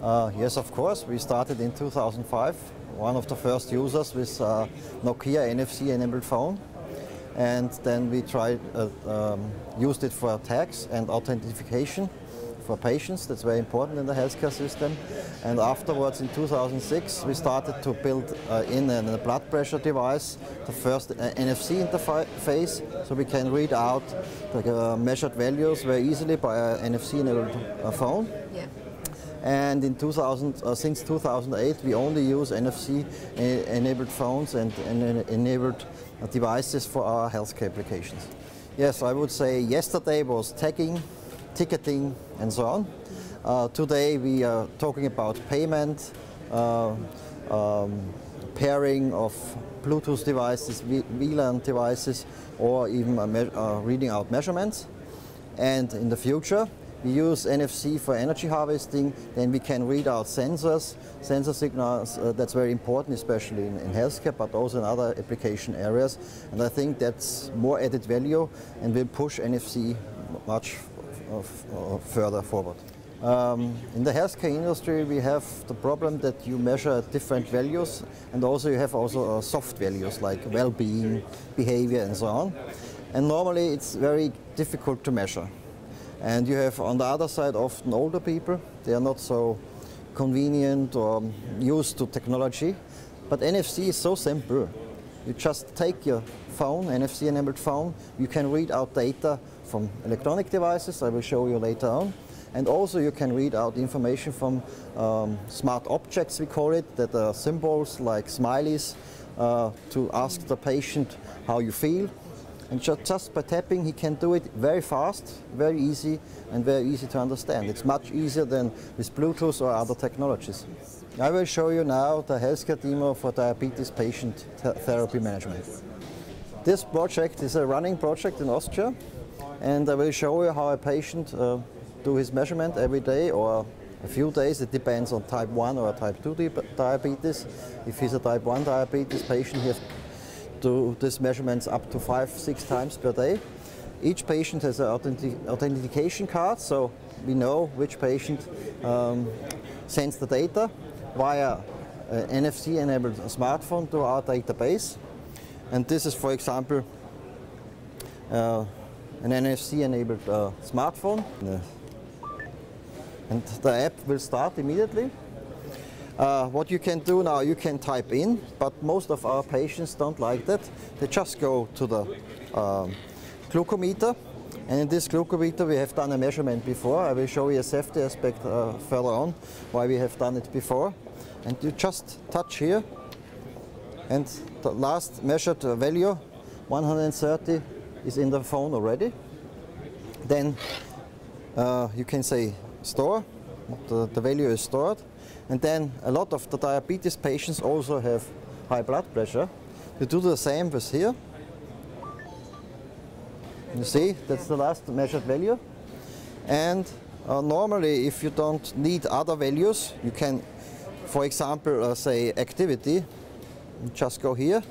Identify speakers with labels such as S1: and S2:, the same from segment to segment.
S1: Yes, of course. We started in 2005, one of the first users with Nokia NFC-enabled phone. And then we used it for tags and authentication for patients. That's very important in the healthcare system. And afterwards, in 2006, we started to build in a blood pressure device the first NFC interface, so we can read out the measured values very easily by an NFC-enabled phone.
S2: Yeah.
S1: And in since 2008, we only use NFC-enabled phones and enabled devices for our healthcare applications. Yes, I would say yesterday was tagging, ticketing, and so on. Today we are talking about payment, pairing of Bluetooth devices, WLAN devices, or even reading out measurements. And in the future, we use NFC for energy harvesting. Then we can read out sensor signals. That's very important, especially in healthcare, but also in other application areas. And I think that's more added value and will push NFC much further forward. In the healthcare industry, we have the problem that you measure different values, and also you have soft values like well-being, behavior, and so on. And normally it's very difficult to measure. And you have on the other side often older people. They are not so convenient or used to technology. But NFC is so simple. You just take your phone, NFC-enabled phone, you can read out data from electronic devices, I will show you later on. And also you can read out information from smart objects, we call it, that are symbols like smileys to ask the patient how you feel. And just by tapping, he can do it very fast, very easy, and very easy to understand. It's much easier than with Bluetooth or other technologies. I will show you now the healthcare demo for diabetes patient therapy management. This project is a running project in Austria, and I will show you how a patient do his measurement every day or a few days. It depends on type 1 or type 2 diabetes. If he's a type 1 diabetes patient, he has do these measurements up to 5-6 times per day. Each patient has an authentication card, so we know which patient sends the data via an NFC-enabled smartphone to our database. And this is, for example, an NFC-enabled smartphone. And the app will start immediately. What you can do now, you can type in, but most of our patients don't like that. They just go to the glucometer, and in this glucometer we have done a measurement before. I will show you a safety aspect further on, why we have done it before. And you just touch here, and the last measured value, 130, is in the phone already. Then you can say store, the value is stored. And then a lot of the diabetes patients also have high blood pressure. You do the same with here. You see, that's the last measured value. And normally, if you don't need other values, you can, for example, say activity. You just go here.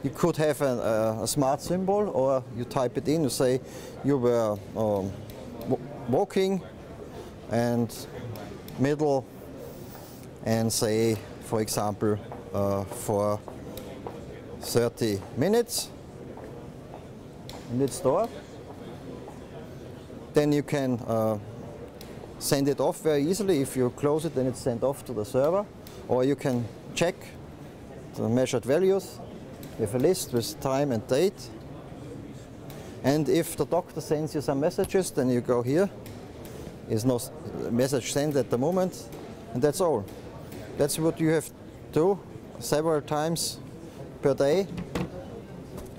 S1: You could have a smart symbol, or you type it in. You say you were walking and middle, and say, for example, for 30 minutes, and it's stored. Then you can send it off very easily. If you close it, then it's sent off to the server, or you can check the measured values. You have a list with time and date. And if the doctor sends you some messages, then you go here. There's no message sent at the moment, and that's all. That's what you have to do several times per day,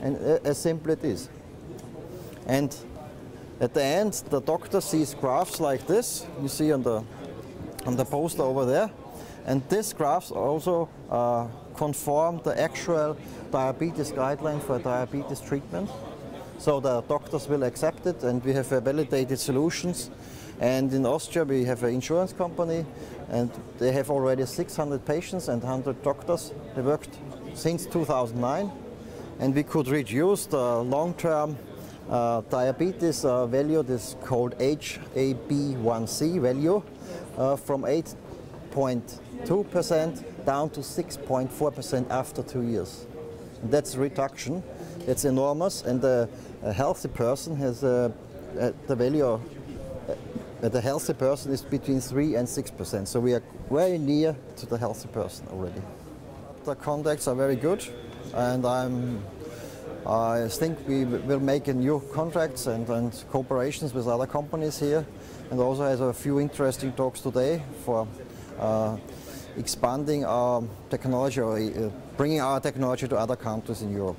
S1: and as simple it is. And at the end, the doctor sees graphs like this. You see on the poster over there, and these graphs also conform the actual diabetes guideline for diabetes treatment. So the doctors will accept it, and we have validated solutions. And in Austria, we have an insurance company, and they have already 600 patients and 100 doctors. They worked since 2009, and we could reduce the long-term diabetes value, this called HbA1c value, from 8 8.2% down to 6.4% after 2 years. And that's a reduction. It's enormous, and a healthy person has the value of the healthy person is between 3 and 6%. So we are very near to the healthy person already. The contacts are very good, and I think we will make new contracts and cooperations with other companies here, and also has a few interesting talks today for expanding our technology or bringing our technology to other countries in Europe.